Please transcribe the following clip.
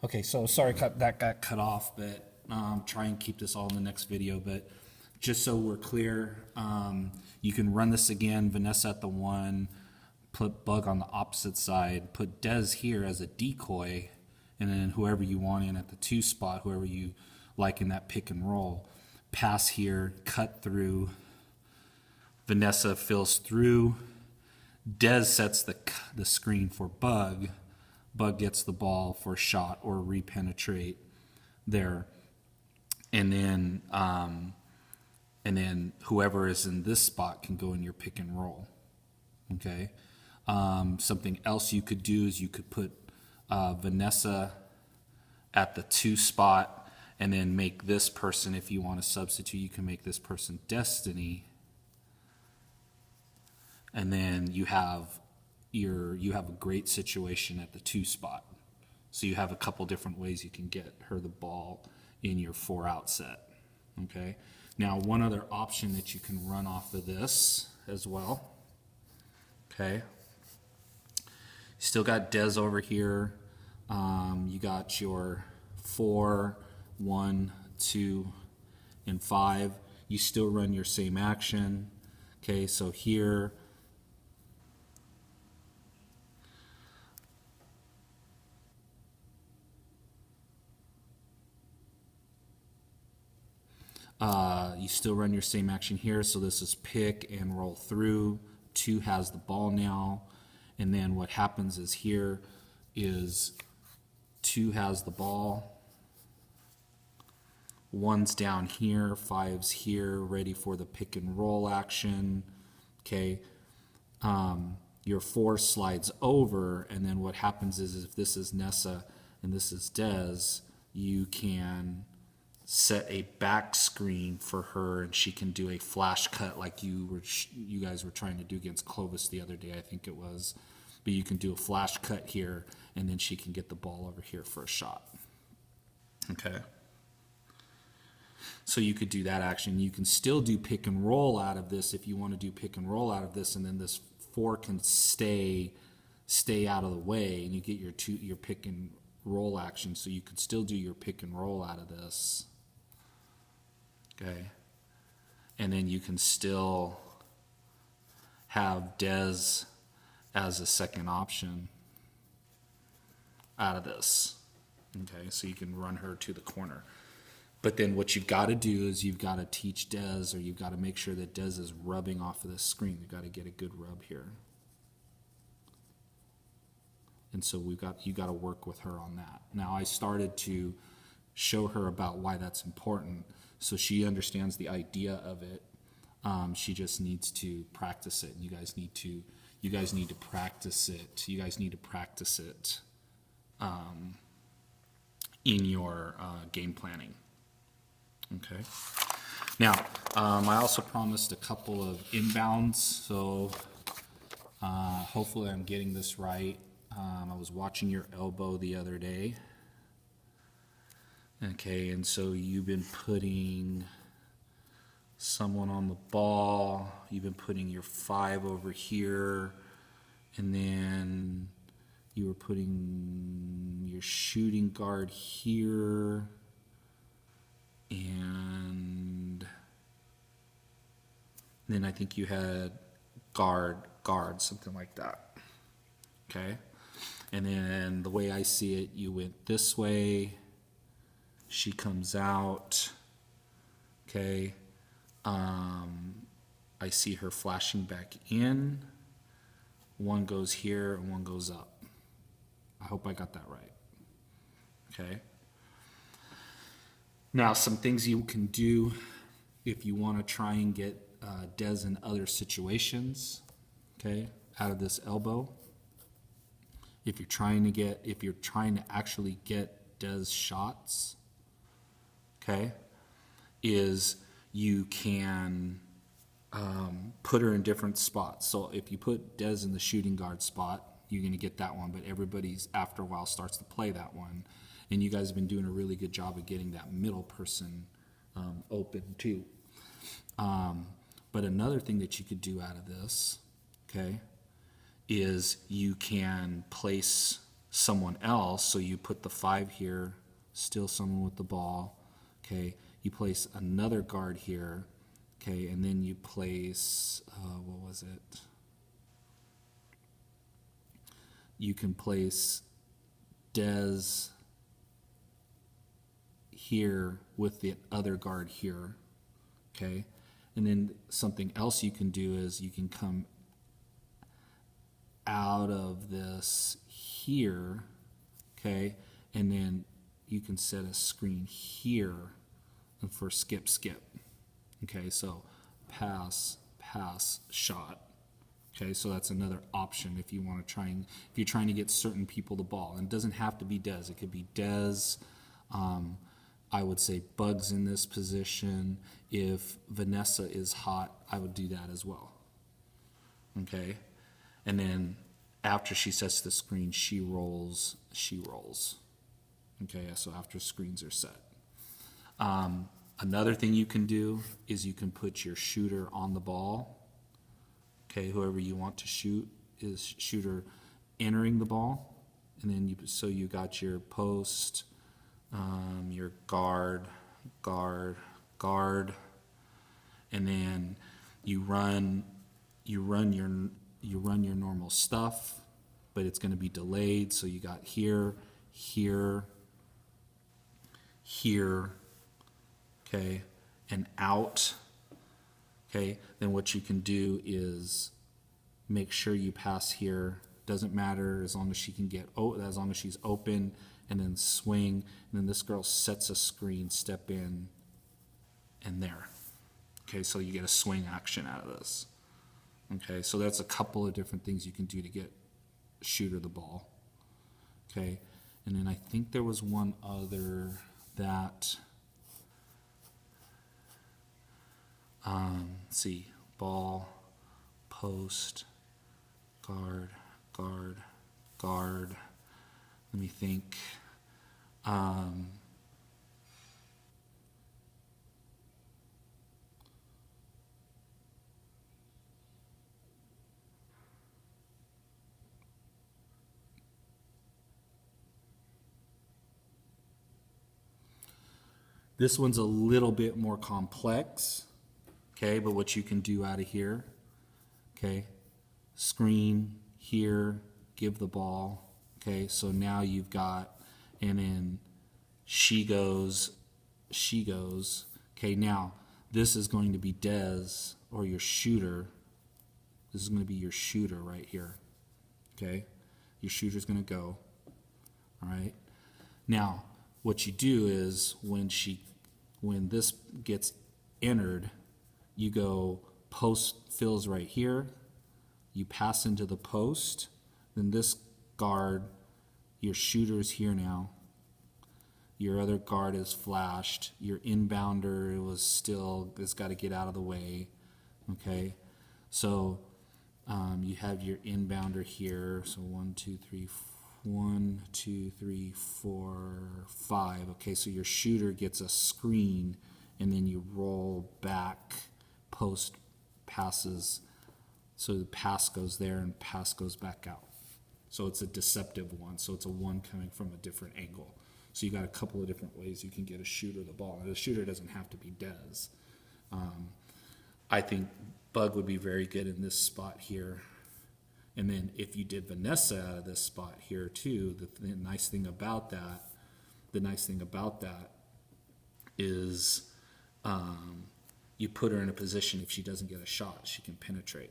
Okay, so sorry that got cut off, but try and keep this all in the next video. But just so we're clear, you can run this again, Vanessa at the 1, put Bug on the opposite side, put Des here as a decoy, and then whoever you want in at the 2 spot, whoever you like in that pick and roll, pass here, cut through, Vanessa fills through, Des sets the screen for Bug, Bug gets the ball for a shot or repenetrate there, and then whoever is in this spot can go in your pick and roll. Okay. Something else you could do is you could put Vanessa at the 2 spot, and then make this person, if you want to substitute, you can make this person Destiny, and then you have a great situation at the 2 spot. So you have a couple different ways you can get her the ball in your 4-out set. Okay. Now, one other option that you can run off of this as well. Okay. Still got Des over here. You got your 4, 1, 2, and 5. You still run your same action. Okay, so here, you still run your same action here. So this is pick and roll through. 2 has the ball now. And then what happens is here is 2 has the ball. 1's down here, 5's here, ready for the pick and roll action. Okay. Your 4 slides over, and then what happens is if this is Nessa and this is Des, you can set a back screen for her, and she can do a flash cut like you guys were trying to do against Clovis the other day, I think it was. But you can do a flash cut here, and then she can get the ball over here for a shot. Okay. So you could do that action. You can still do pick and roll out of this if you want to do pick and roll out of this, and then this 4 can stay out of the way, and you get your pick and roll action. So you could still do your pick and roll out of this. Okay. And then you can still have Des as a second option out of this. Okay, so you can run her to the corner. But then what you've got to do is you've got to teach Des, or you've got to make sure that Des is rubbing off of this screen. You've got to get a good rub here. And so you got to work with her on that. Now I started to show her about why that's important, so she understands the idea of it. She just needs to practice it. And you guys need to practice it. You guys need to practice it in your game planning. Okay. Now, I also promised a couple of inbounds, so hopefully I'm getting this right. I was watching your elbow the other day. Okay, and so you've been putting someone on the ball. You've been putting your 5 over here, and then you were putting your shooting guard here, and then I think you had guard, something like that. Okay, and then the way I see it, you went this way. She comes out. Okay. I see her flashing back in. 1 goes here and 1 goes up. I hope I got that right. Okay. Now, some things you can do if you want to try and get Des in other situations, okay, out of this elbow. If you're trying to actually get Des shots, okay, is you can put her in different spots. So if you put Des in the shooting guard spot, you're going to get that one, but everybody's after a while starts to play that one. And you guys have been doing a really good job of getting that middle person open too. But another thing that you could do out of this, okay, is you can place someone else, so you put the 5 here, still someone with the ball, okay? You place another guard here, okay, and then you place, what was it? You can place Dez here with the other guard here, okay? And then something else you can do is you can come out of this here, okay? And then you can set a screen here for skip, skip. Okay, so pass, pass, shot. Okay, so that's another option if you want to try and, if you're trying to get certain people the ball. And it doesn't have to be Dez. It could be Dez. I would say Bugs in this position. If Vanessa is hot, I would do that as well. Okay, and then after she sets the screen, she rolls, she rolls. Okay, so after screens are set. Another thing you can do is you can put your shooter on the ball. Okay, whoever you want to shoot is shooter entering the ball. And then you, so you got your post, your guard, guard, guard, and then you run your normal stuff, but it's going to be delayed. So you got here, here, here, okay, and out. Okay, then what you can do is make sure you pass here. Doesn't matter as long as she can get, as long as she's open, and then swing, and then this girl sets a screen, step in, and there. Okay, so you get a swing action out of this. Okay, so that's a couple of different things you can do to get shooter the ball. Okay, and then I think there was one other that, let's see, ball, post, guard, guard, guard. Let me think. This one's a little bit more complex, okay, but what you can do out of here, okay, screen here, give the ball, okay, so now you've got, and then she goes, okay, now this is going to be Dez, or your shooter. This is going to be your shooter right here, okay, your shooter's going to go, all right. Now what you do is when this gets entered, you go post fills right here, you pass into the post, then this guard, your shooter's here now, your other guard is flashed, your inbounder it's got to get out of the way, okay? So you have your inbounder here, so 1, 2, 3, 4, 5. Okay, so your shooter gets a screen, and then you roll back, post passes, so the pass goes there and pass goes back out. So it's a deceptive one, so it's a one coming from a different angle. So you got a couple of different ways you can get a shooter the ball. And the shooter doesn't have to be Dez. I think Bug would be very good in this spot here. And then if you did Vanessa out of this spot here too, the nice thing about that is you put her in a position if she doesn't get a shot, she can penetrate.